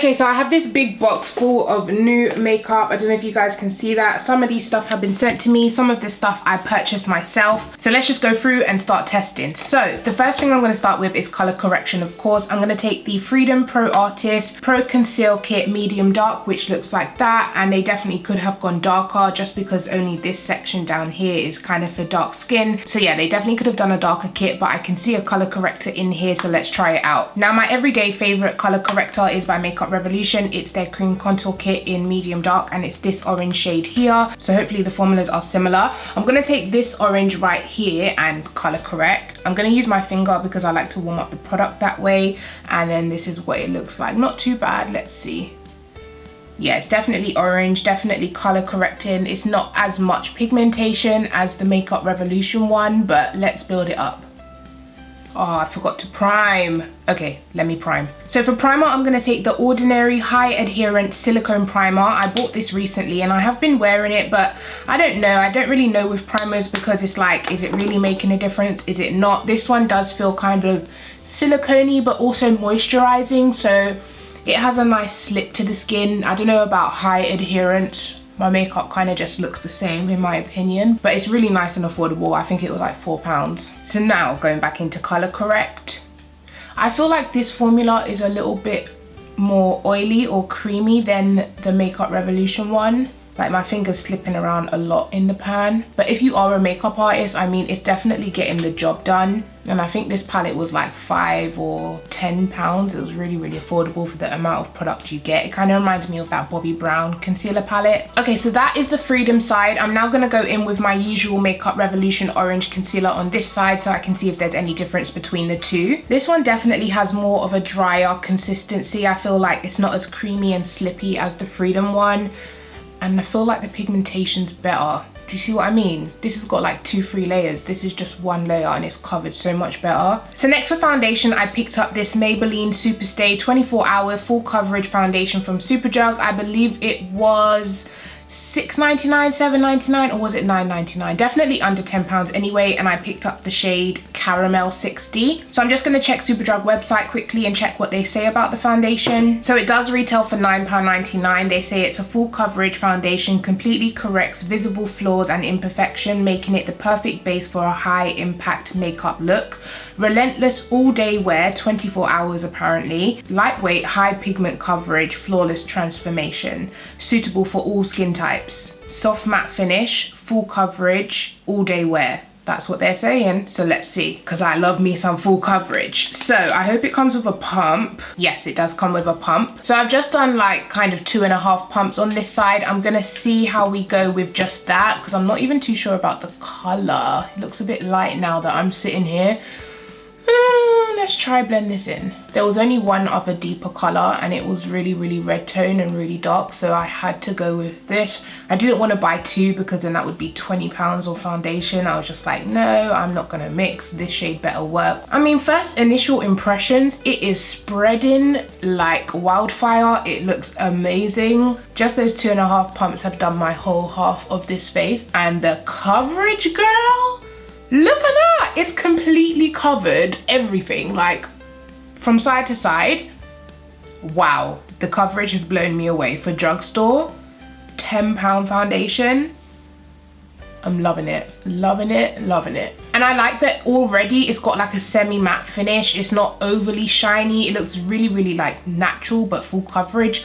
Okay, so I have this big box full of new makeup. I don't know if you guys can see that. Some of these stuff have been sent to me. Some of this stuff I purchased myself. So let's just go through and start testing. So the first thing I'm going to start with is color correction. Of course, I'm going to take the Freedom Pro Artist Pro Conceal Kit Medium Dark, which looks like that. And they definitely could have gone darker just because only this section down here is kind of for dark skin. So yeah, they definitely could have done a darker kit, but I can see a color corrector in here. So let's try it out. Now, my everyday favorite color corrector is by Makeup Revolution. It's their cream contour kit in medium dark, and it's this orange shade here. So hopefully the formulas are similar. I'm going to take this orange right here and color correct. I'm going to use my finger because I like to warm up the product that way. And then this is what it looks like. Not too bad. Let's see. Yeah, it's definitely orange, definitely color correcting. It's not as much pigmentation as the Makeup Revolution one, but let's build it up. Oh, I forgot to prime. Okay, let me prime. So for primer, I'm going to take the Ordinary High Adherent Silicone Primer. I bought this recently and I have been wearing it, but I don't know. I don't really know with primers because it's like, is it really making a difference? Is it not? This one does feel kind of silicone-y, but also moisturizing. So it has a nice slip to the skin. I don't know about high adherence. My makeup kind of just looks the same in my opinion, but it's really nice and affordable. I think it was like £4. So now going back into color correct, I feel like this formula is a little bit more oily or creamy than the Makeup Revolution one. Like my finger's slipping around a lot in the pan. But if you are a makeup artist, I mean, it's definitely getting the job done. And I think this palette was like £5 or £10. It was really, really affordable for the amount of product you get. It kind of reminds me of that Bobbi Brown concealer palette. Okay, so that is the Freedom side. I'm now gonna go in with my usual Makeup Revolution orange concealer on this side so I can see if there's any difference between the two. This one definitely has more of a drier consistency. I feel like it's not as creamy and slippy as the Freedom one. And I feel like the pigmentation's better. Do you see what I mean? This has got like 2-3 layers. This is just one layer and it's covered so much better. So next for foundation, I picked up this Maybelline Superstay 24-hour full coverage foundation from Superdrug. I believe it was $6.99, $7.99, or was it $9.99? Definitely under £10 anyway, and I picked up the shade Caramel 6D. So I'm just going to check Superdrug website quickly and check what they say about the foundation. So it does retail for £9.99. They say it's a full coverage foundation, completely corrects visible flaws and imperfection, making it the perfect base for a high impact makeup look. Relentless all day wear, 24 hours apparently. Lightweight, high pigment coverage, flawless transformation. Suitable for all skin types. Soft matte finish, full coverage, all day wear. That's what they're saying. So let's see, because I love me some full coverage. So I hope it comes with a pump. Yes, it does come with a pump. So I've just done like kind of 2.5 pumps on this side. I'm gonna see how we go with just that because I'm not even too sure about the color. It looks a bit light now that I'm sitting here. Let's try blend this in. There was only one of a deeper color and it was really, really red tone and really dark, so I had to go with this. I didn't want to buy two because then that would be £20 of foundation. I was just like, no, I'm not gonna mix. This shade better work. I mean, first initial impressions, it is spreading like wildfire. It looks amazing. Just those 2.5 pumps have done my whole half of this face, and the coverage, girl, look at that. It's completely covered everything, like from side to side. Wow, the coverage has blown me away. For drugstore, £10 foundation, I'm loving it, loving it, loving it. And I like that already it's got like a semi-matte finish. It's not overly shiny. It looks really, really like natural, but full coverage.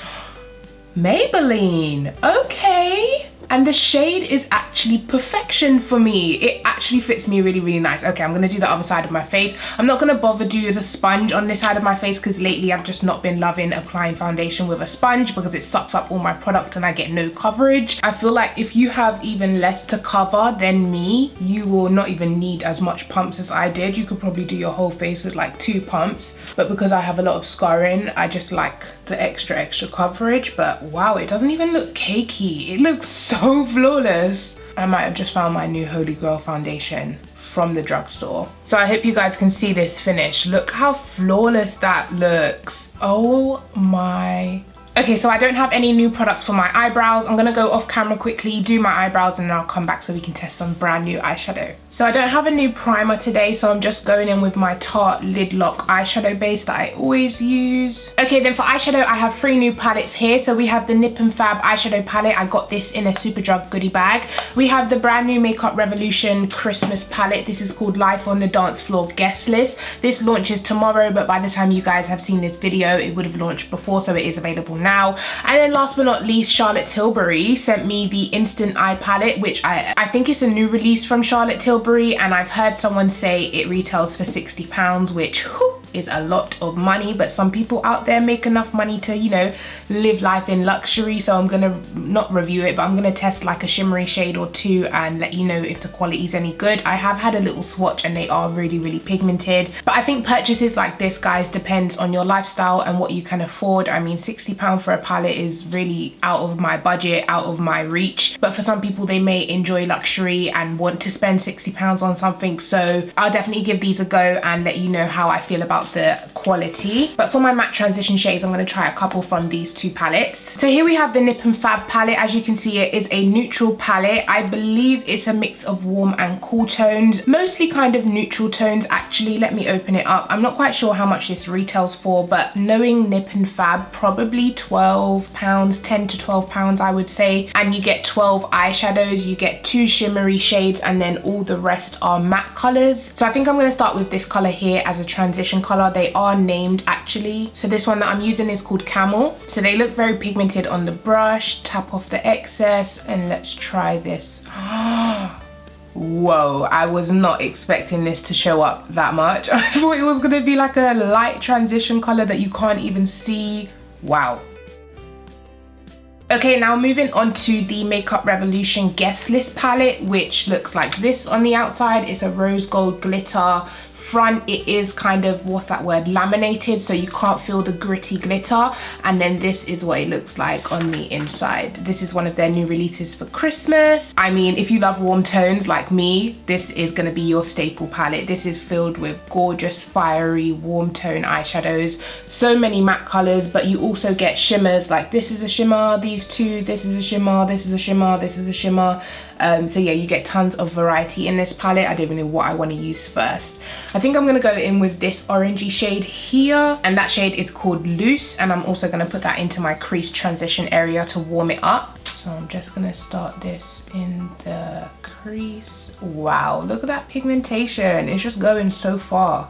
Maybelline, okay. And the shade is actually perfection for me. It actually fits me really, really nice. Okay, I'm gonna do the other side of my face. I'm not gonna bother do the sponge on this side of my face because lately I've just not been loving applying foundation with a sponge because it sucks up all my product and I get no coverage. I feel like if you have even less to cover than me, you will not even need as much pumps as I did. You could probably do your whole face with like 2 pumps. But because I have a lot of scarring, I just like the extra coverage. But wow, it doesn't even look cakey. It looks so flawless. I might have just found my new holy grail foundation from the drugstore. So I hope you guys can see this finish. Look how flawless that looks. Oh my. Okay, so I don't have any new products for my eyebrows. I'm gonna go off camera quickly, do my eyebrows, and then I'll come back so we can test some brand new eyeshadow. So I don't have a new primer today, so I'm just going in with my Tarte Lid Lock eyeshadow base that I always use. Okay, then for eyeshadow, I have 3 new palettes here. So we have the Nippon Fab eyeshadow palette. I got this in a Superdrug goodie bag. We have the brand new Makeup Revolution Christmas palette. This is called Life on the Dance Floor Guest List. This launches tomorrow, but by the time you guys have seen this video, it would have launched before, so it is available now. And then last but not least, Charlotte Tilbury sent me the Instant Eye palette, which I think it's a new release from Charlotte Tilbury, and I've heard someone say it retails for £60, which is a lot of money, but some people out there make enough money to, you know, live life in luxury. So I'm gonna not review it, but I'm gonna test like a shimmery shade or 2 and let you know if the quality is any good. I have had a little swatch and they are really pigmented, but I think purchases like this, guys, depends on your lifestyle and what you can afford. I mean, £60 for a palette is really out of my budget, out of my reach, but for some people, they may enjoy luxury and want to spend £60 on something. So I'll definitely give these a go and let you know how I feel about the quality. But for my matte transition shades, I'm going to try a couple from these 2 palettes. So here we have the Nippon Fab palette. As you can see, it is a neutral palette. I believe it's a mix of warm and cool tones, mostly kind of neutral tones actually. Let me open it up. I'm not quite sure how much this retails for, but knowing Nippon Fab, probably £12, 10 to £12 I would say. And you get 12 eyeshadows, you get 2 shimmery shades, and then all the rest are matte colors. So I think I'm going to start with this color here as a transition color. They are named actually. So this one that I'm using is called Camel. So they look very pigmented on the brush. Tap off the excess and let's try this. Whoa, I was not expecting this to show up that much. I thought it was going to be like a light transition color that you can't even see. Wow. Okay, now moving on to the Makeup Revolution Guest List palette, which looks like this on the outside. It's a rose gold glitter. Front, it is kind of, what's that word, laminated, so you can't feel the gritty glitter. And then this is what it looks like on the inside. This is one of their new releases for Christmas. I mean, if you love warm tones like me, this is going to be your staple palette. This is filled with gorgeous, fiery, warm tone eyeshadows. So many matte colors, but you also get shimmers. Like this is a shimmer, these 2, this is a shimmer, this is a shimmer, this is a shimmer. So yeah, you get tons of variety in this palette. I don't even know what I want to use first. I think I'm going to go in with this orangey shade here, and that shade is called Loose, and I'm also going to put that into my crease transition area to warm it up. So I'm just going to start this in the crease. Wow, look at that pigmentation. It's just going so far.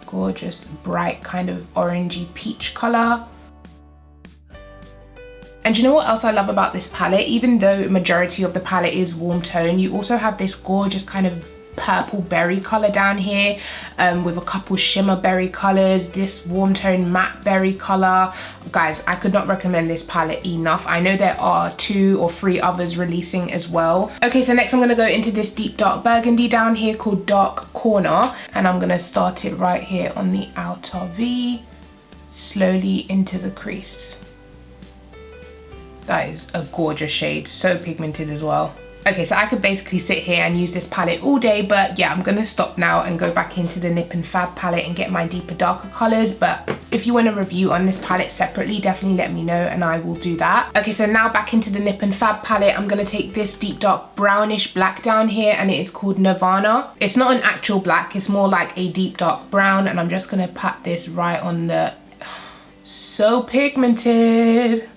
Gorgeous, bright kind of orangey peach color. And you know what else I love about this palette? Even though majority of the palette is warm tone, you also have this gorgeous kind of purple berry color down here with a couple shimmer berry colors, this warm tone matte berry color. Guys, I could not recommend this palette enough. I know there are 2 or 3 others releasing as well. Okay, so next I'm going to go into this deep dark burgundy down here called Dark Corner, and I'm going to start it right here on the outer V, slowly into the crease. That is a gorgeous shade, so pigmented as well. Okay, so I could basically sit here and use this palette all day, but yeah, I'm gonna stop now and go back into the Nippon Fab palette and get my deeper, darker colors. But if you want a review on this palette separately, definitely let me know and I will do that. Okay, so now back into the Nippon Fab palette, I'm gonna take this deep dark brownish black down here, and it is called Nirvana. It's not an actual black, it's more like a deep dark brown, and I'm just gonna pat this right on the... So pigmented.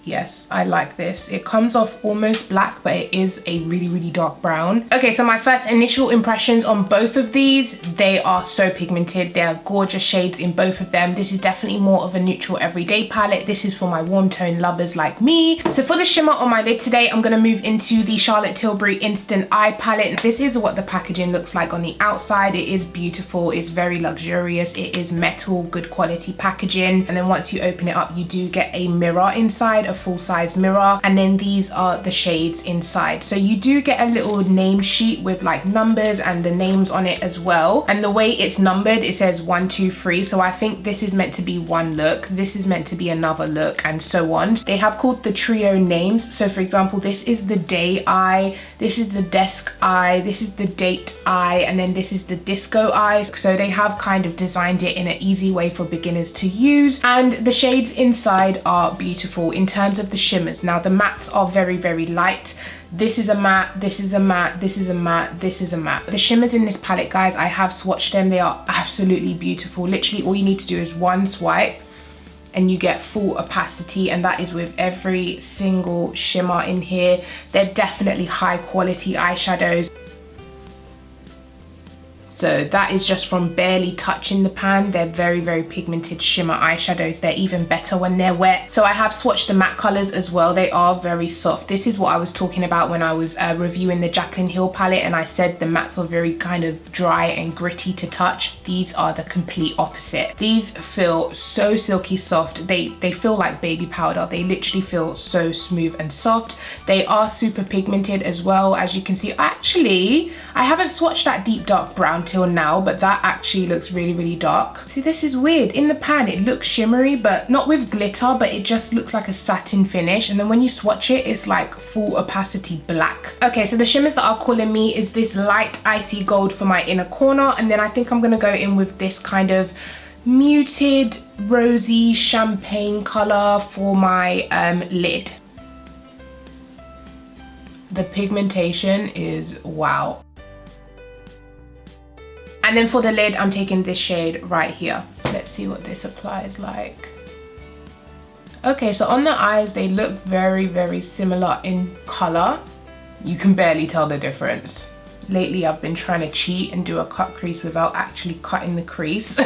Yes, I like this. It comes off almost black, but it is a really dark brown. Okay, so my first initial impressions on both of these, they are so pigmented. They are gorgeous shades in both of them. This is definitely more of a neutral everyday palette. This is for my warm tone lovers like me. So for the shimmer on my lid today, I'm gonna move into the Charlotte Tilbury Instant Eye palette. This is what the packaging looks like on the outside. It is beautiful, it's very luxurious, it is metal, good quality packaging. And then once you open it up, you do get a mirror inside, a full-size mirror, and then these are the shades inside. So you do get a little name sheet with like numbers and the names on it as well, and the way it's numbered, it says 1, 2, 3. So I think this is meant to be one look, this is meant to be another look, and so on. They have called the trio names. So for example, this is the day eye, this is the desk eye, this is the date eye, and then this is the disco eye. So they have kind of designed it in an easy way for beginners to use, and the shades inside are beautiful in terms of the shimmers. Now the mattes are very, very light. This is a matte, this is a matte, this is a matte, this is a matte. The shimmers in this palette, guys, I have swatched them. They are absolutely beautiful. Literally all you need to do is one swipe and you get full opacity, and that is with every single shimmer in here. They're definitely high quality eyeshadows. So that is just from barely touching the pan. They're very, very pigmented shimmer eyeshadows. They're even better when they're wet. So I have swatched the matte colors as well. They are very soft. This is what I was talking about when I was reviewing the Jaclyn Hill palette, and I said the mattes are very kind of dry and gritty to touch. These are the complete opposite. These feel so silky soft. They feel like baby powder. They literally feel so smooth and soft. They are super pigmented as well, as you can see. Actually, I haven't swatched that deep dark brown till now, but that actually looks really, really dark. See, this is weird. In the pan it looks shimmery, but not with glitter, but it just looks like a satin finish, and then when you swatch it, it's like full opacity black. Okay, so the shimmers that are calling me is this light icy gold for my inner corner, and then I think I'm gonna go in with this kind of muted rosy champagne color for my lid. The pigmentation is wow. And then for the lid, I'm taking this shade right here. Let's see what this applies like. Okay, so on the eyes, they look very, very similar in color. You can barely tell the difference. Lately, I've been trying to cheat and do a cut crease without actually cutting the crease.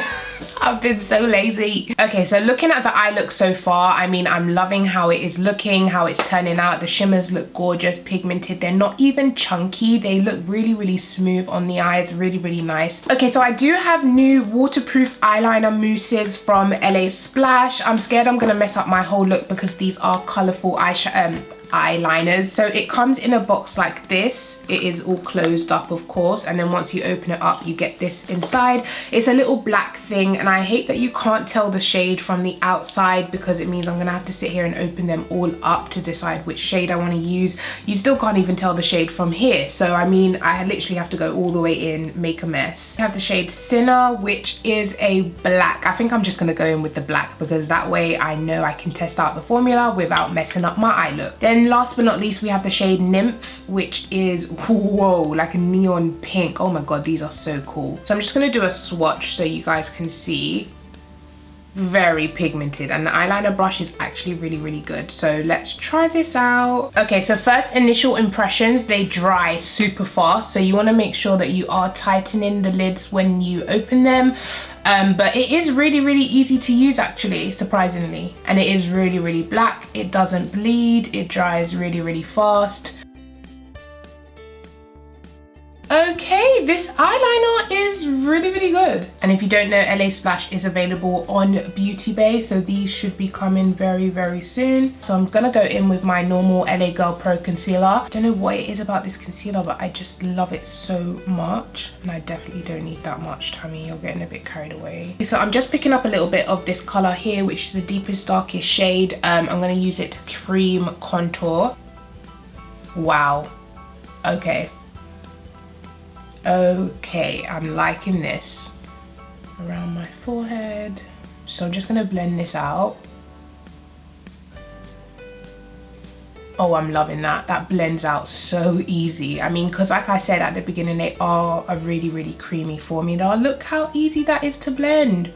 I've been so lazy. Okay, so looking at the eye look so far, I mean, I'm loving how it is looking, how it's turning out. The shimmers look gorgeous, pigmented. They're not even chunky. They look really, really smooth on the eyes. Really, really nice. Okay, so I do have new waterproof eyeliner mousses from LA Splash. I'm scared I'm gonna mess up my whole look because these are colorful eyeliners. So it comes in a box like this. It is all closed up, of course, and then once you open it up, you get this inside. It's a little black thing, and I hate that you can't tell the shade from the outside because it means I'm gonna have to sit here and open them all up to decide which shade I want to use. You still can't even tell the shade from here, so I mean, I literally have to go all the way in, make a mess. I have the shade Sinner, which is a black. I think I'm just gonna go in with the black because that way I know I can test out the formula without messing up my eye look. Then last but not least, we have the shade Nymph, which is, whoa, like a neon pink. Oh my god, these are so cool. So I'm just gonna do a swatch so you guys can see. Very pigmented, and the eyeliner brush is actually really, really good. So let's try this out. Okay, so first initial impressions, they dry super fast, so you want to make sure that you are tightening the lids when you open them. But it is really, really easy to use actually, surprisingly. And it is really, really black. It doesn't bleed. It dries really, really fast. Okay, this eyeliner is really, really good. And if you don't know, LA Splash is available on Beauty Bay, so these should be coming very, very soon. So I'm gonna go in with my normal LA Girl Pro concealer. I don't know what it is about this concealer, but I just love it so much. And I definitely don't need that much, Tammi. You're getting a bit carried away. So I'm just picking up a little bit of this color here, which is the deepest, darkest shade. I'm gonna use it to cream contour. Wow, okay. Okay, I'm liking this around my forehead. So I'm just gonna blend this out. Oh, I'm loving that. That blends out so easy. I mean, because like I said at the beginning, they are a really, really creamy formula. Look how easy that is to blend.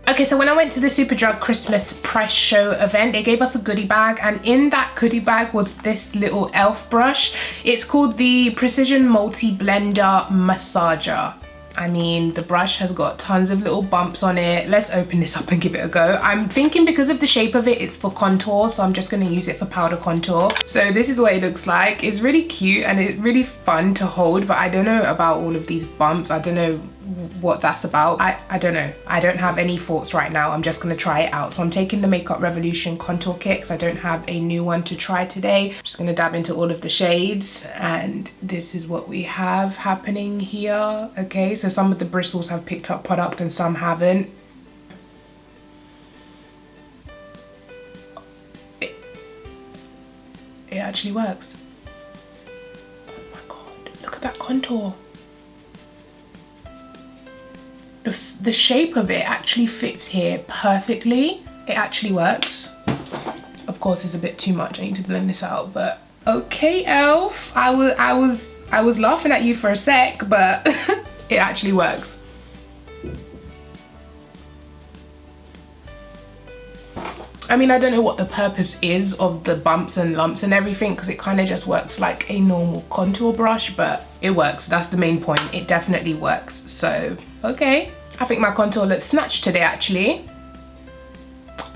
Okay, so when I went to the Superdrug Christmas press show event, they gave us a goodie bag, and in that goodie bag was this little e.l.f. brush. It's called the Precision Multi Blender Massager. I mean, the brush has got tons of little bumps on it. Let's open this up and give it a go. I'm thinking because of the shape of it, it's for contour, so I'm just gonna use it for powder contour. So this is what it looks like. It's really cute and it's really fun to hold, but I don't know about all of these bumps. I don't know what that's about. I don't know. I don't have any thoughts right now. I'm just gonna try it out. So I'm taking the Makeup Revolution contour kit because I don't have a new one to try today. I'm just gonna dab into all of the shades, and this is what we have happening here. Okay, so some of the bristles have picked up product and some haven't. It actually works. Oh my god, look at that contour. The shape of it actually fits here perfectly. It actually works. Of course, it's a bit too much. I need to blend this out, but okay, elf. I was laughing at you for a sec, but it actually works. I mean, I don't know what the purpose is of the bumps and lumps and everything, because it kind of just works like a normal contour brush, but it works. That's the main point. It definitely works. So, okay. I think my contour looks snatched today, actually.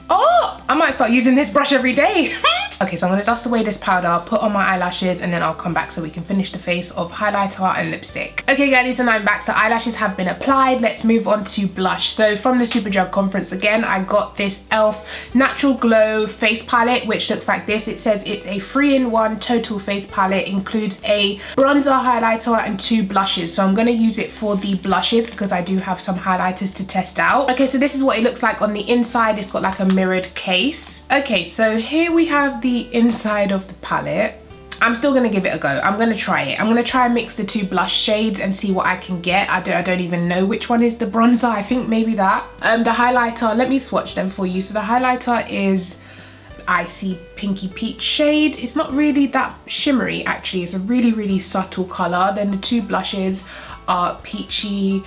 Oh, I might start using this brush every day. Okay, so I'm gonna dust away this powder, put on my eyelashes, and then I'll come back so we can finish the face of highlighter and lipstick. Okay, girlies, and I'm back. So eyelashes have been applied. Let's move on to blush. So from the Superdrug conference again, I got this e.l.f. Natural Glow face palette, which looks like this. It says it's a 3-in-1 total face palette, includes a bronzer, highlighter, and 2 blushes. So I'm gonna use it for the blushes because I do have some highlighters to test out. Okay, so this is what it looks like on the inside. It's got like a mirrored case. Okay, so here we have the inside of the palette. I'm still gonna give it a go. I'm gonna try it. I'm gonna try and mix the 2 blush shades and see what I can get. I don't even know which one is the bronzer. I think maybe that. The highlighter, let me swatch them for you. So the highlighter is icy pinky peach shade. It's not really that shimmery actually. It's a really, really subtle color. Then the 2 blushes are peachy.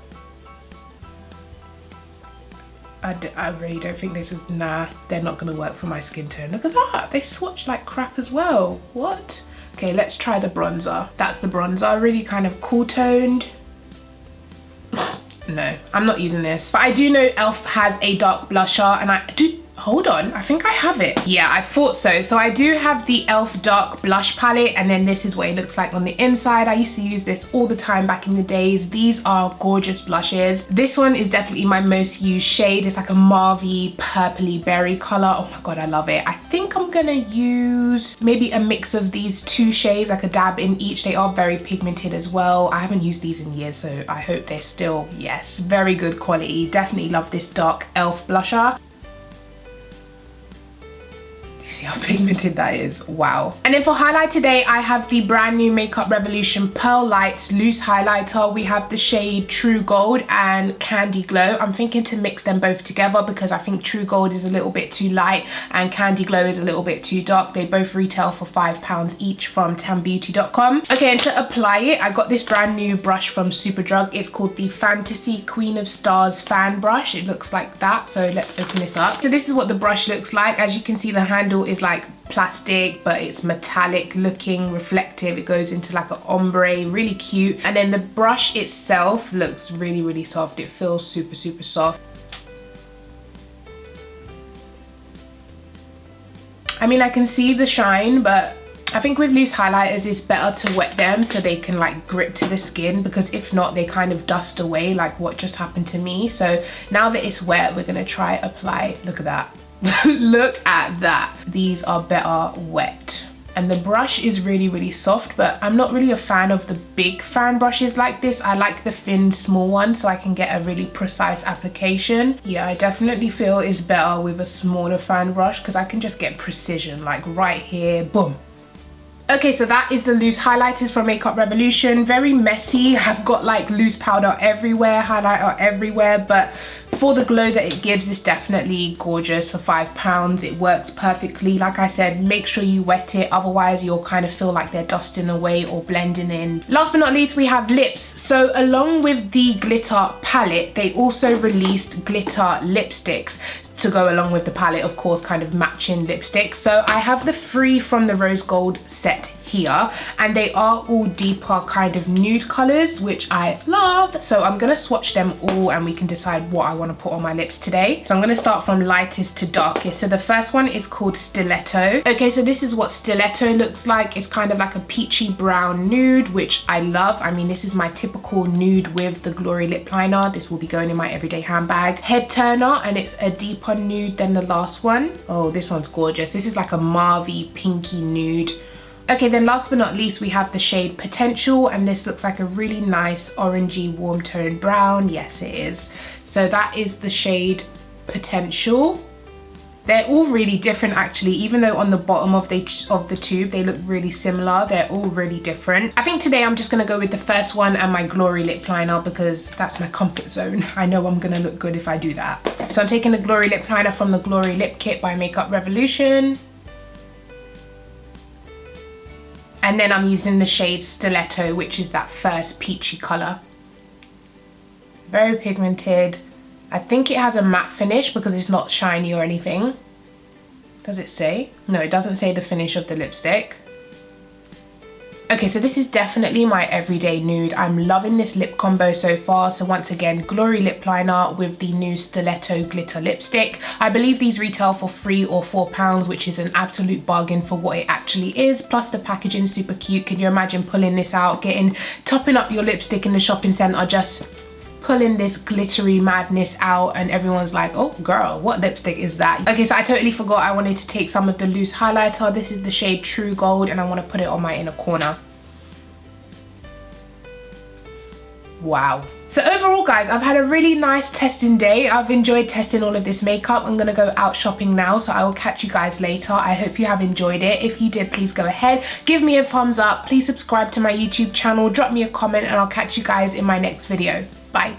I really don't think this is, nah, they're not gonna work for my skin tone. Look at that, they swatch like crap as well. What? Okay, let's try the bronzer. That's the bronzer, really kind of cool toned. No, I'm not using this. But I do know e.l.f. has a dark blusher, and I do, hold on, I think I have it. Yeah, I thought so. So I do have the e.l.f. dark blush palette, and then this is what it looks like on the inside. I used to use this all the time back in the days. These are gorgeous blushes. This one is definitely my most used shade. It's like a mauvey, purpley berry color. Oh my god, I love it. I think I'm gonna use maybe a mix of these 2 shades, like a dab in each. They are very pigmented as well. I haven't used these in years, so I hope they're still, yes, very good quality. Definitely love this dark e.l.f. blusher. See how pigmented that is, wow. And then for highlight today, I have the brand new Makeup Revolution Pearl Lights Loose Highlighter. We have the shade True Gold and Candy Glow. I'm thinking to mix them both together because I think True Gold is a little bit too light and Candy Glow is a little bit too dark. They both retail for £5 each from tambeauty.com. Okay, and to apply it, I got this brand new brush from Superdrug. It's called the Fantasy Queen of Stars Fan Brush. It looks like that, so let's open this up. So this is what the brush looks like. As you can see, the handle is like plastic, but it's metallic looking, reflective. It goes into like an ombre, really cute. And then the brush itself looks really, really soft. It feels super, super soft. I mean, I can see the shine, but I think with loose highlighters it's better to wet them so they can like grip to the skin, because if not they kind of dust away like what just happened to me. So now that it's wet, we're gonna try apply. Look at that. Look at that. These are better wet. And the brush is really, really soft, but I'm not really a fan of the big fan brushes like this. I like the thin, small one so I can get a really precise application. Yeah, I definitely feel it's better with a smaller fan brush because I can just get precision, like right here, boom. Okay, so that is the loose highlighters from Makeup Revolution. Very messy. I've got like loose powder everywhere, highlighter everywhere, but for the glow that it gives, it's definitely gorgeous for £5. It works perfectly. Like I said, make sure you wet it, otherwise you'll kind of feel like they're dusting away or blending in. Last but not least, we have lips. So along with the glitter palette, they also released glitter lipsticks to go along with the palette, of course, kind of matching lipsticks. So I have the 3 from the Rose Gold set here, and they are all deeper kind of nude colors, which I love. So I'm gonna swatch them all and we can decide what I want to put on my lips today. So I'm gonna start from lightest to darkest. So the first one is called Stiletto. Okay, so this is what Stiletto looks like. It's kind of like a peachy brown nude, which I love. I mean, this is my typical nude with the Glory lip liner. This will be going in my everyday handbag. Head turner, and it's a deeper nude than the last one. Oh, this one's gorgeous. This is like a mauvey pinky nude. Okay, then last but not least, we have the shade Potential, and this looks like a really nice orangey warm tone brown. Yes, it is. So that is the shade Potential. They're all really different actually, even though on the bottom of the tube they look really similar. They're all really different. I think today I'm just gonna go with the first one and my Glory lip liner because that's my comfort zone. I know I'm gonna look good if I do that. So I'm taking the Glory lip liner from the Glory Lip Kit by Makeup Revolution. And then I'm using the shade Stiletto, which is that first peachy color. Very pigmented. I think it has a matte finish because it's not shiny or anything. Does it say? No, it doesn't say the finish of the lipstick. Okay, so this is definitely my everyday nude. I'm loving this lip combo so far. So once again, Glory lip liner with the new Stiletto glitter lipstick. I believe these retail for £3 or £4, which is an absolute bargain for what it actually is. Plus the packaging super cute. Can you imagine pulling this out, topping up your lipstick in the shopping centre, just pulling this glittery madness out, and everyone's like, oh girl, what lipstick is that? Okay, so I totally forgot I wanted to take some of the loose highlighter. This is the shade True Gold, and I want to put it on my inner corner. Wow. So overall guys, I've had a really nice testing day. I've enjoyed testing all of this makeup. I'm gonna go out shopping now, so I will catch you guys later. I hope you have enjoyed it. If you did, please go ahead, give me a thumbs up, please subscribe to my YouTube channel, drop me a comment, and I'll catch you guys in my next video. Bye.